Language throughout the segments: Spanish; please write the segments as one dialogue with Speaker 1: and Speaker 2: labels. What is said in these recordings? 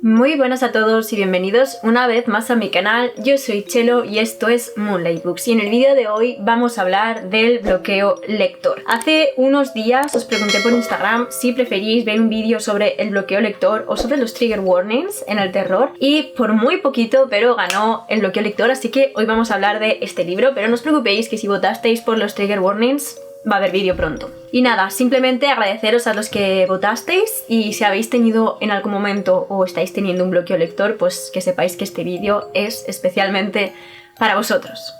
Speaker 1: Muy buenas a todos y bienvenidos una vez más a mi canal. Yo soy Chelo y esto es Moonlight Books, y en el vídeo de hoy vamos a hablar del bloqueo lector. Hace unos días os pregunté por Instagram si preferís ver un vídeo sobre el bloqueo lector o sobre los trigger warnings en el terror, y por muy poquito pero ganó el bloqueo lector, así que hoy vamos a hablar de este libro, pero no os preocupéis que si votasteis por los trigger warnings va a haber vídeo pronto. Y nada, simplemente agradeceros a los que votasteis, y si habéis tenido en algún momento o estáis teniendo un bloqueo lector, pues que sepáis que este vídeo es especialmente para vosotros.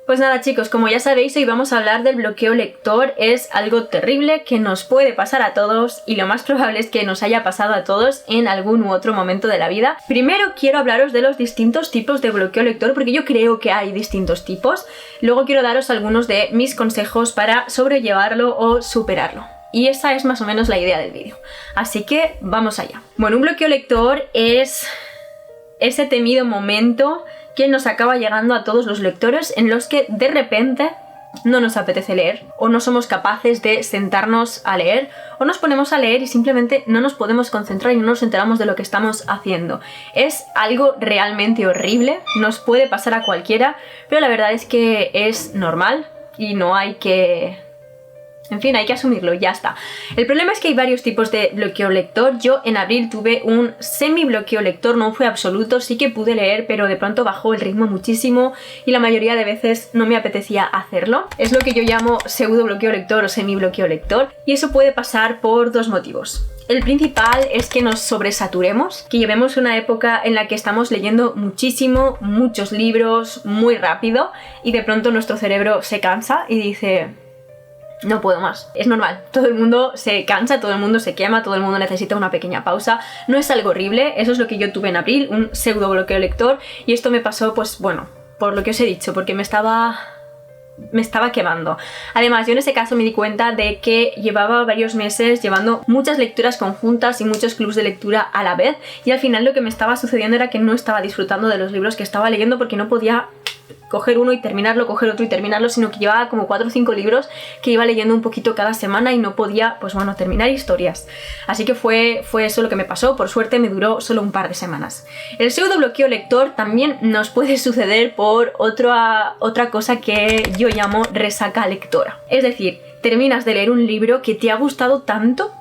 Speaker 1: Pues nada chicos, como ya sabéis, hoy vamos a hablar del bloqueo lector. Es algo terrible que nos puede pasar a todos, y lo más probable es que nos haya pasado a todos en algún u otro momento de la vida. Primero quiero hablaros de los distintos tipos de bloqueo lector, porque yo creo que hay distintos tipos. Luego quiero daros algunos de mis consejos para sobrellevarlo o superarlo. Y esa es más o menos la idea del vídeo. Así que vamos allá. Bueno, un bloqueo lector es ese temido momento que nos acaba llegando a todos los lectores, en los que de repente no nos apetece leer, o no somos capaces de sentarnos a leer, o nos ponemos a leer y simplemente no nos podemos concentrar y no nos enteramos de lo que estamos haciendo. Es algo realmente horrible, nos puede pasar a cualquiera, pero la verdad es que es normal y no hay que... En fin, hay que asumirlo, ya está. El problema es que hay varios tipos de bloqueo lector. Yo en abril tuve un semi bloqueo lector, no fue absoluto, sí que pude leer, pero de pronto bajó el ritmo muchísimo y la mayoría de veces no me apetecía hacerlo. Es lo que yo llamo pseudo bloqueo lector o semi bloqueo lector, y eso puede pasar por dos motivos. El principal es que nos sobresaturemos, que llevemos una época en la que estamos leyendo muchísimo, muchos libros, muy rápido, y de pronto nuestro cerebro se cansa y dice... no puedo más. Es normal, todo el mundo se cansa, todo el mundo se quema, todo el mundo necesita una pequeña pausa. No es algo horrible, eso es lo que yo tuve en abril, un pseudo bloqueo lector, y esto me pasó, pues bueno, por lo que os he dicho, porque me estaba quemando. Además, yo en ese caso me di cuenta de que llevaba varios meses llevando muchas lecturas conjuntas y muchos clubs de lectura a la vez, y al final lo que me estaba sucediendo era que no estaba disfrutando de los libros que estaba leyendo, porque no podía coger uno y terminarlo, coger otro y terminarlo, sino que llevaba como 4 o 5 libros que iba leyendo un poquito cada semana y no podía, pues bueno, terminar historias. Así que fue eso lo que me pasó. Por suerte me duró solo un par de semanas. El pseudo bloqueo lector también nos puede suceder por otra cosa que yo llamo resaca lectora. Es decir, terminas de leer un libro que te ha gustado tanto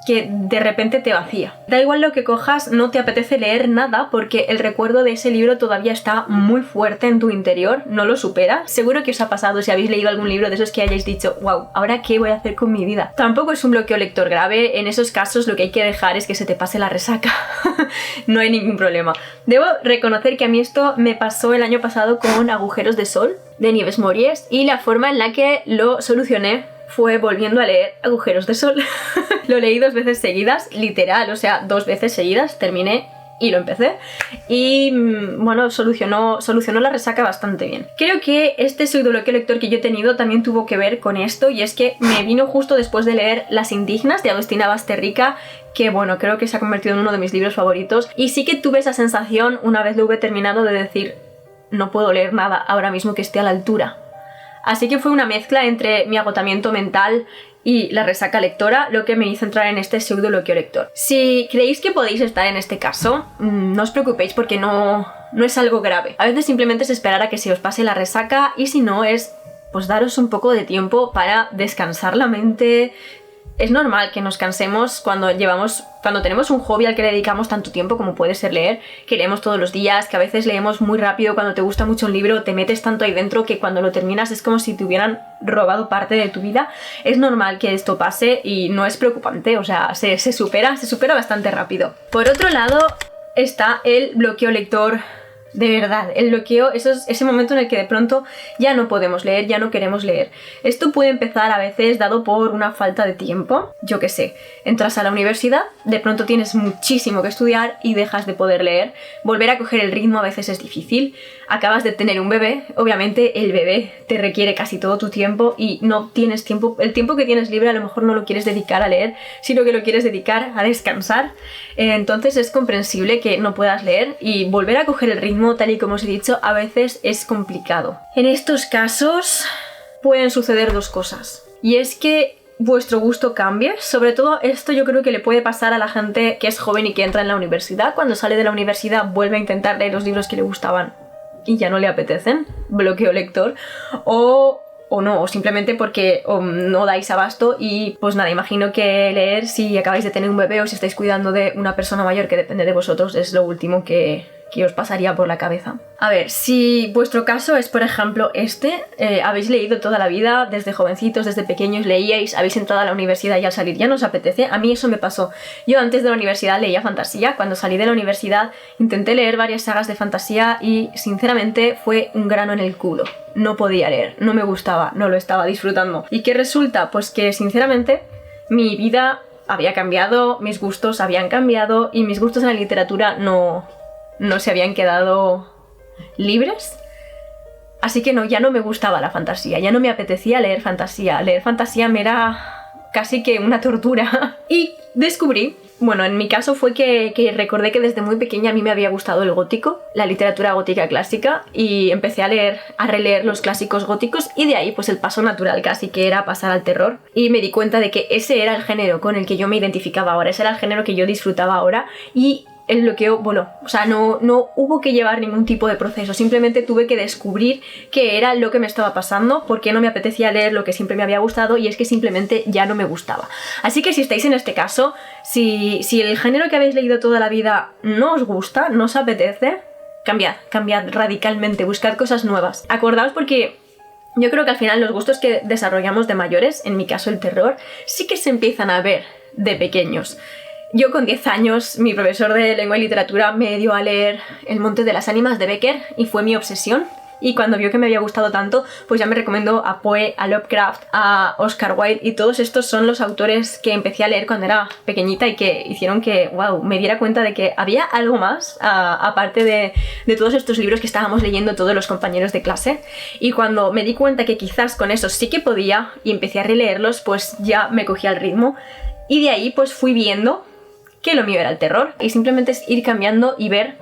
Speaker 1: que de repente te vacía. Da igual lo que cojas, no te apetece leer nada porque el recuerdo de ese libro todavía está muy fuerte en tu interior, no lo supera. Seguro que os ha pasado si habéis leído algún libro de esos que hayáis dicho, wow, ¿ahora qué voy a hacer con mi vida? Tampoco es un bloqueo lector grave, en esos casos lo que hay que dejar es que se te pase la resaca. No hay ningún problema. Debo reconocer que a mí esto me pasó el año pasado con Agujeros de Sol, de Nieves Mories, y la forma en la que lo solucioné fue volviendo a leer Agujeros de Sol. Lo leí 2 veces seguidas, literal, o sea, 2 veces seguidas, terminé y lo empecé. Y bueno, solucionó la resaca bastante bien. Creo que este pseudo bloqueo lector que yo he tenido también tuvo que ver con esto, y es que me vino justo después de leer Las Indignas de Agustina Basterrica, que bueno, creo que se ha convertido en uno de mis libros favoritos, y sí que tuve esa sensación una vez lo hube terminado de decir, no puedo leer nada ahora mismo que esté a la altura. Así que fue una mezcla entre mi agotamiento mental y la resaca lectora lo que me hizo entrar en este pseudo bloqueo lector. Si creéis que podéis estar en este caso, no os preocupéis porque no es algo grave. A veces simplemente es esperar a que se os pase la resaca, y si no es pues daros un poco de tiempo para descansar la mente. Es normal que nos cansemos cuando tenemos un hobby al que le dedicamos tanto tiempo como puede ser leer, que leemos todos los días, que a veces leemos muy rápido. Cuando te gusta mucho un libro te metes tanto ahí dentro que cuando lo terminas es como si te hubieran robado parte de tu vida. Es normal que esto pase y no es preocupante, o sea, se supera bastante rápido. Por otro lado está el bloqueo lector de verdad. El bloqueo es ese momento en el que de pronto ya no podemos leer, ya no queremos leer. Esto puede empezar a veces dado por una falta de tiempo. Yo qué sé, entras a la universidad, de pronto tienes muchísimo que estudiar y dejas de poder leer. Volver a coger el ritmo a veces es difícil. Acabas de tener un bebé, obviamente el bebé te requiere casi todo tu tiempo y no tienes tiempo. El tiempo que tienes libre a lo mejor no lo quieres dedicar a leer, sino que lo quieres dedicar a descansar. Entonces es comprensible que no puedas leer, y volver a coger el ritmo, tal y como os he dicho, a veces es complicado. En estos casos pueden suceder dos cosas. y es que vuestro gusto cambie. Sobre todo esto yo creo que le puede pasar a la gente que es joven y que entra en la universidad. Cuando sale de la universidad vuelve a intentar leer los libros que le gustaban y ya no le apetecen, bloqueo lector, o no, o simplemente porque no dais abasto y pues nada, imagino que leer si acabáis de tener un bebé o si estáis cuidando de una persona mayor que depende de vosotros es lo último que os pasaría por la cabeza. A ver, si vuestro caso es, por ejemplo, habéis leído toda la vida, desde jovencitos, desde pequeños leíais, habéis entrado a la universidad y al salir ya no os apetece, a mí eso me pasó. Yo antes de la universidad leía fantasía, cuando salí de la universidad intenté leer varias sagas de fantasía y sinceramente fue un grano en el culo. No podía leer, no me gustaba, no lo estaba disfrutando. ¿Y qué resulta? Pues que sinceramente mi vida había cambiado, mis gustos habían cambiado y mis gustos en la literatura no se habían quedado libres. Así que ya no me gustaba la fantasía, ya no me apetecía leer fantasía. Leer fantasía me era casi que una tortura. Y descubrí, bueno, en mi caso fue que recordé que desde muy pequeña a mí me había gustado el gótico, la literatura gótica clásica, y empecé a releer los clásicos góticos, y de ahí pues el paso natural casi que era pasar al terror. Y me di cuenta de que ese era el género con el que yo me identificaba ahora, ese era el género que yo disfrutaba ahora, y el bloqueo voló. O sea, no hubo que llevar ningún tipo de proceso, simplemente tuve que descubrir qué era lo que me estaba pasando, por qué no me apetecía leer lo que siempre me había gustado, y es que simplemente ya no me gustaba. Así que si estáis en este caso, si el género que habéis leído toda la vida no os gusta, no os apetece, cambiad radicalmente, buscad cosas nuevas. Acordaos, porque yo creo que al final los gustos que desarrollamos de mayores, en mi caso el terror, sí que se empiezan a ver de pequeños. Yo con 10 años, mi profesor de lengua y literatura me dio a leer El monte de las ánimas de Becker y fue mi obsesión. Y cuando vio que me había gustado tanto, pues ya me recomendó a Poe, a Lovecraft, a Oscar Wilde, y todos estos son los autores que empecé a leer cuando era pequeñita y que hicieron que, wow, me diera cuenta de que había algo más, aparte de todos estos libros que estábamos leyendo todos los compañeros de clase. Y cuando me di cuenta que quizás con eso sí que podía y empecé a releerlos, pues ya me cogí al ritmo. Y de ahí pues fui viendo que lo mío era el terror, y simplemente es ir cambiando y ver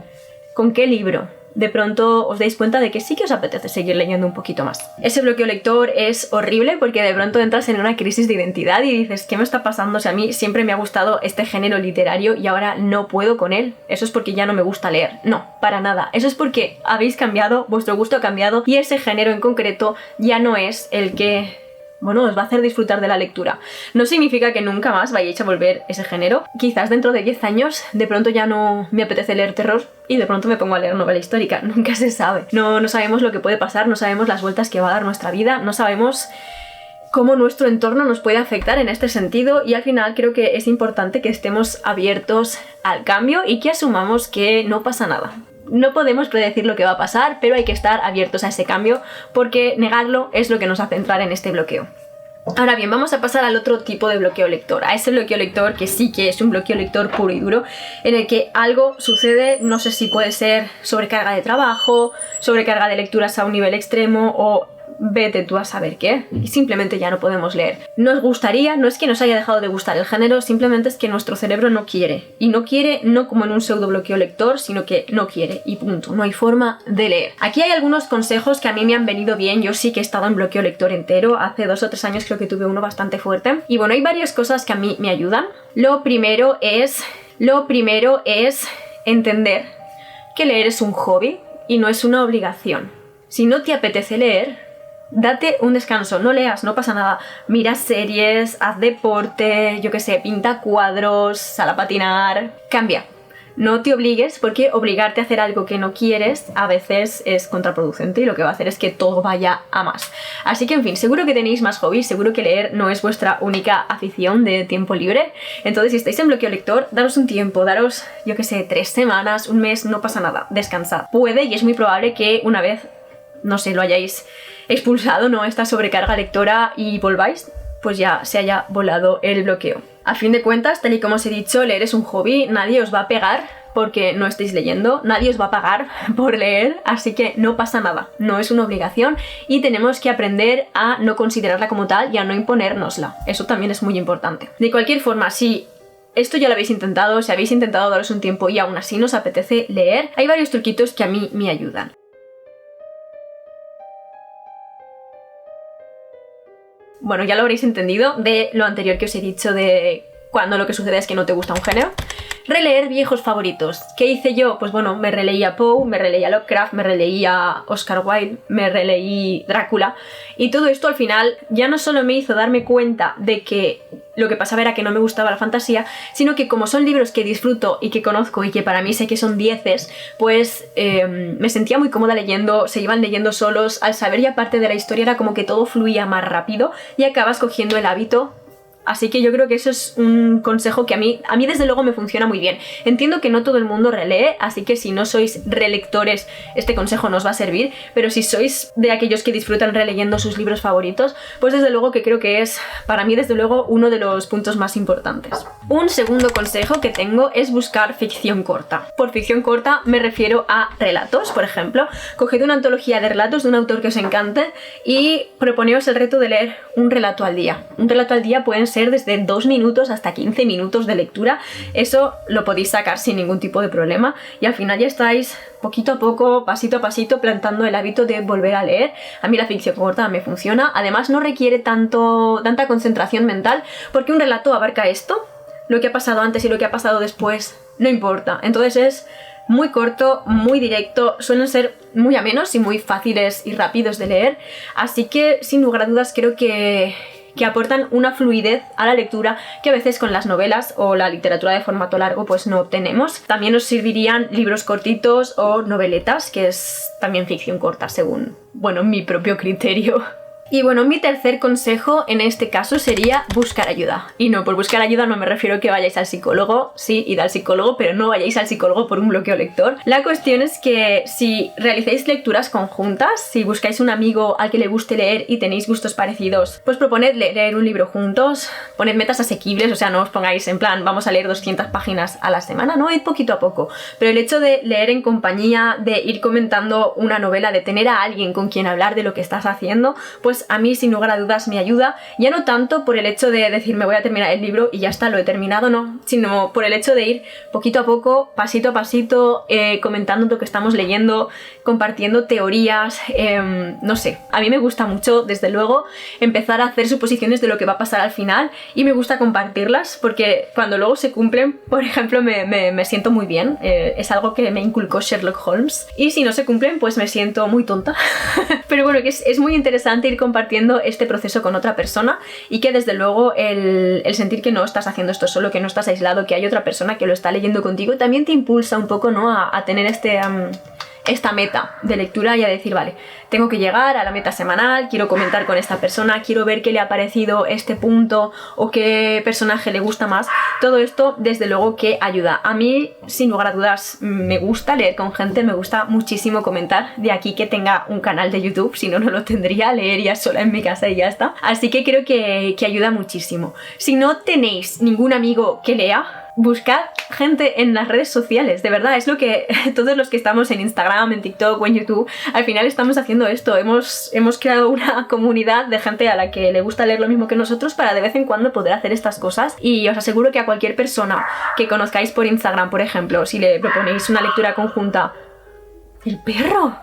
Speaker 1: con qué libro de pronto os dais cuenta de que sí que os apetece seguir leyendo un poquito más. Ese bloqueo lector es horrible porque de pronto entras en una crisis de identidad y dices, ¿qué me está pasando? O sea, a mí siempre me ha gustado este género literario y ahora no puedo con él. ¿Eso es porque ya no me gusta leer? No, para nada. Eso es porque habéis cambiado, vuestro gusto ha cambiado y ese género en concreto ya no es el que, bueno, os va a hacer disfrutar de la lectura. No significa que nunca más vayáis a volver ese género. Quizás dentro de 10 años de pronto ya no me apetece leer terror y de pronto me pongo a leer novela histórica. Nunca se sabe. No sabemos lo que puede pasar, no sabemos las vueltas que va a dar nuestra vida, no sabemos cómo nuestro entorno nos puede afectar en este sentido, y al final creo que es importante que estemos abiertos al cambio y que asumamos que no pasa nada. No podemos predecir lo que va a pasar, pero hay que estar abiertos a ese cambio porque negarlo es lo que nos hace entrar en este bloqueo. Ahora bien, vamos a pasar al otro tipo de bloqueo lector, a ese bloqueo lector que sí que es un bloqueo lector puro y duro, en el que algo sucede, no sé si puede ser sobrecarga de trabajo, sobrecarga de lecturas a un nivel extremo o vete tú a saber qué, y simplemente ya no podemos leer. Nos gustaría, no es que nos haya dejado de gustar el género, simplemente es que nuestro cerebro no quiere, y no quiere no como en un pseudo bloqueo lector, sino que no quiere y punto, no hay forma de leer. Aquí hay algunos consejos que a mí me han venido bien. Yo sí que he estado en bloqueo lector entero, hace 2 o 3 años creo que tuve uno bastante fuerte, y bueno, hay varias cosas que a mí me ayudan. Lo primero es entender que leer es un hobby y no es una obligación. Si no te apetece leer, date un descanso, no leas, no pasa nada. Mira series, haz deporte, yo qué sé, pinta cuadros, sal a patinar. Cambia. No te obligues, porque obligarte a hacer algo que no quieres a veces es contraproducente y lo que va a hacer es que todo vaya a más. Así que, en fin, seguro que tenéis más hobbies, seguro que leer no es vuestra única afición de tiempo libre. Entonces, si estáis en bloqueo lector, daros un tiempo, daros, yo qué sé, 3 semanas, un mes, no pasa nada, descansad. Puede y es muy probable que una vez, no sé, lo hayáis expulsado, ¿no?, esta sobrecarga lectora y volváis, pues ya se haya volado el bloqueo. A fin de cuentas, tal y como os he dicho, leer es un hobby, nadie os va a pegar porque no estéis leyendo, nadie os va a pagar por leer, así que no pasa nada, no es una obligación y tenemos que aprender a no considerarla como tal y a no imponérnosla, eso también es muy importante. De cualquier forma, si esto ya lo habéis intentado, si habéis intentado daros un tiempo y aún así nos apetece leer, hay varios truquitos que a mí me ayudan. bueno, ya lo habréis entendido de lo anterior que os he dicho de cuando lo que sucede es que no te gusta un género. Releer viejos favoritos. ¿Qué hice yo? Pues bueno, me releía Poe, me releía Lovecraft, me releía Oscar Wilde, me releí Drácula. Y todo esto al final ya no solo me hizo darme cuenta de que lo que pasaba era que no me gustaba la fantasía, sino que como son libros que disfruto y que conozco y que para mí sé que son 10, pues me sentía muy cómoda leyendo, se iban leyendo solos. Al saber ya parte de la historia era como que todo fluía más rápido y acabas cogiendo el hábito. Así que yo creo que eso es un consejo que a mí desde luego me funciona muy bien. Entiendo que no todo el mundo relee, así que si no sois relectores, este consejo no os va a servir, pero si sois de aquellos que disfrutan releyendo sus libros favoritos, pues desde luego que creo que es, para mí desde luego, uno de los puntos más importantes. Un segundo consejo que tengo es buscar ficción corta. Por ficción corta me refiero a relatos, por ejemplo. Coged una antología de relatos de un autor que os encante y proponeos el reto de leer un relato al día. Un relato al día pueden ser desde 2 minutos hasta 15 minutos de lectura. Eso lo podéis sacar sin ningún tipo de problema y al final ya estáis poquito a poco, pasito a pasito, plantando el hábito de volver a leer. A mí la ficción corta me funciona, además no requiere tanta concentración mental porque un relato abarca esto, lo que ha pasado antes y lo que ha pasado después no importa, entonces es muy corto, muy directo, suelen ser muy amenos y muy fáciles y rápidos de leer, así que sin lugar a dudas creo que aportan una fluidez a la lectura que a veces con las novelas o la literatura de formato largo pues no obtenemos. También os servirían libros cortitos o noveletas, que es también ficción corta según, bueno, mi propio criterio. Y bueno, mi tercer consejo en este caso sería buscar ayuda. Y no, por buscar ayuda no me refiero a que vayáis al psicólogo, sí, id al psicólogo, pero no vayáis al psicólogo por un bloqueo lector. La cuestión es que si realizáis lecturas conjuntas, si buscáis un amigo al que le guste leer y tenéis gustos parecidos, pues proponedle leer un libro juntos, poned metas asequibles, o sea, no os pongáis en plan, vamos a leer 200 páginas a la semana, no, id poquito a poco. Pero el hecho de leer en compañía, de ir comentando una novela, de tener a alguien con quien hablar de lo que estás haciendo, pues a mí sin lugar a dudas me ayuda, ya no tanto por el hecho de decir me voy a terminar el libro y ya está, lo he terminado, no, sino por el hecho de ir poquito a poco, pasito a pasito, comentando lo que estamos leyendo, compartiendo teorías, no sé, a mí me gusta mucho desde luego empezar a hacer suposiciones de lo que va a pasar al final y me gusta compartirlas porque cuando luego se cumplen, por ejemplo, me siento muy bien, es algo que me inculcó Sherlock Holmes y si no se cumplen pues me siento muy tonta pero bueno, que es muy interesante ir compartiendo este proceso con otra persona y que desde luego el sentir que no estás haciendo esto solo, que no estás aislado, que hay otra persona que lo está leyendo contigo, también te impulsa un poco, ¿no?, a tener esta meta de lectura y a decir, vale, tengo que llegar a la meta semanal, quiero comentar con esta persona, quiero ver qué le ha parecido este punto o qué personaje le gusta más. Todo esto desde luego que ayuda. A mí, sin lugar a dudas, me gusta leer con gente, me gusta muchísimo comentar, de aquí que tenga un canal de YouTube, si no, no lo tendría, leería sola en mi casa y ya está. Así que creo que ayuda muchísimo. Si no tenéis ningún amigo que lea, buscad gente en las redes sociales, de verdad, es lo que todos los que estamos en Instagram, en TikTok o en YouTube, al final estamos haciendo esto, hemos creado una comunidad de gente a la que le gusta leer lo mismo que nosotros para de vez en cuando poder hacer estas cosas y os aseguro que a cualquier persona que conozcáis por Instagram, por ejemplo, si le proponéis una lectura conjunta... ¡El perro!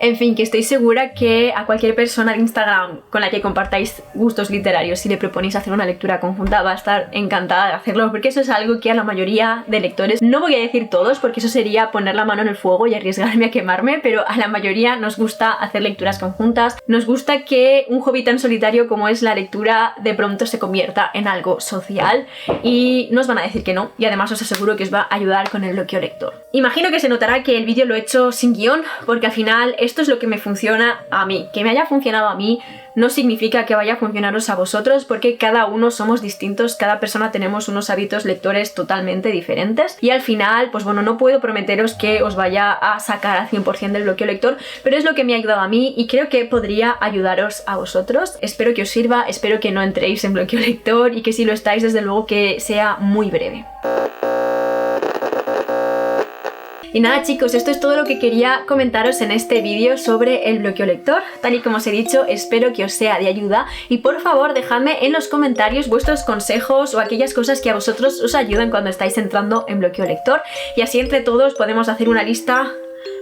Speaker 1: En fin, que estoy segura que a cualquier persona de Instagram con la que compartáis gustos literarios, si le proponéis hacer una lectura conjunta, va a estar encantada de hacerlo, porque eso es algo que a la mayoría de lectores, no voy a decir todos, porque eso sería poner la mano en el fuego y arriesgarme a quemarme, pero a la mayoría nos gusta hacer lecturas conjuntas, nos gusta que un hobby tan solitario como es la lectura de pronto se convierta en algo social y no os van a decir que no, y además os aseguro que os va a ayudar con el bloqueo lector. Imagino que se notará que el vídeo lo he hecho sin guión, porque al final esto es lo que me funciona a mí. Que me haya funcionado a mí no significa que vaya a funcionaros a vosotros, porque cada uno somos distintos, cada persona tenemos unos hábitos lectores totalmente diferentes y al final, pues bueno, no puedo prometeros que os vaya a sacar al 100% del bloqueo lector, pero es lo que me ha ayudado a mí y creo que podría ayudaros a vosotros. Espero que os sirva, espero que no entréis en bloqueo lector y que si lo estáis, desde luego que sea muy breve. Y nada chicos, esto es todo lo que quería comentaros en este vídeo sobre el bloqueo lector. Tal y como os he dicho, espero que os sea de ayuda y por favor dejadme en los comentarios vuestros consejos o aquellas cosas que a vosotros os ayudan cuando estáis entrando en bloqueo lector y así entre todos podemos hacer una lista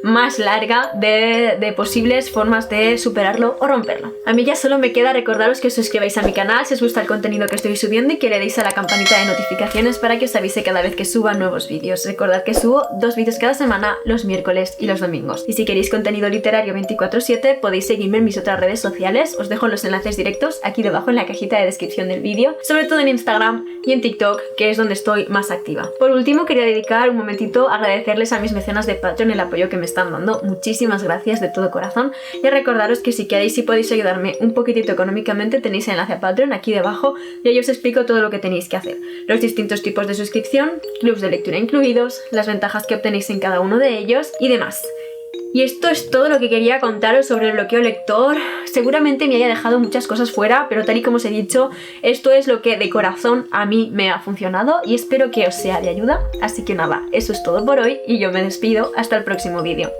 Speaker 1: más larga de posibles formas de superarlo o romperlo. A mí ya solo me queda recordaros que os suscribáis a mi canal si os gusta el contenido que estoy subiendo y que le deis a la campanita de notificaciones para que os avise cada vez que suba nuevos vídeos. Recordad que subo 2 vídeos cada semana, los miércoles y los domingos. Y si queréis contenido literario 24/7 podéis seguirme en mis otras redes sociales, os dejo los enlaces directos aquí debajo en la cajita de descripción del vídeo, sobre todo en Instagram y en TikTok, que es donde estoy más activa. Por último, quería dedicar un momentito a agradecerles a mis mecenas de Patreon el apoyo que me están dando. Muchísimas gracias de todo corazón, y a recordaros que si queréis y podéis ayudarme un poquitito económicamente tenéis el enlace a Patreon aquí debajo y ahí os explico todo lo que tenéis que hacer, los distintos tipos de suscripción, clubs de lectura incluidos, las ventajas que obtenéis en cada uno de ellos y demás. Y esto es todo lo que quería contaros sobre el bloqueo lector. Seguramente me haya dejado muchas cosas fuera, pero tal y como os he dicho, esto es lo que de corazón a mí me ha funcionado y espero que os sea de ayuda. Así que nada, eso es todo por hoy y yo me despido hasta el próximo vídeo.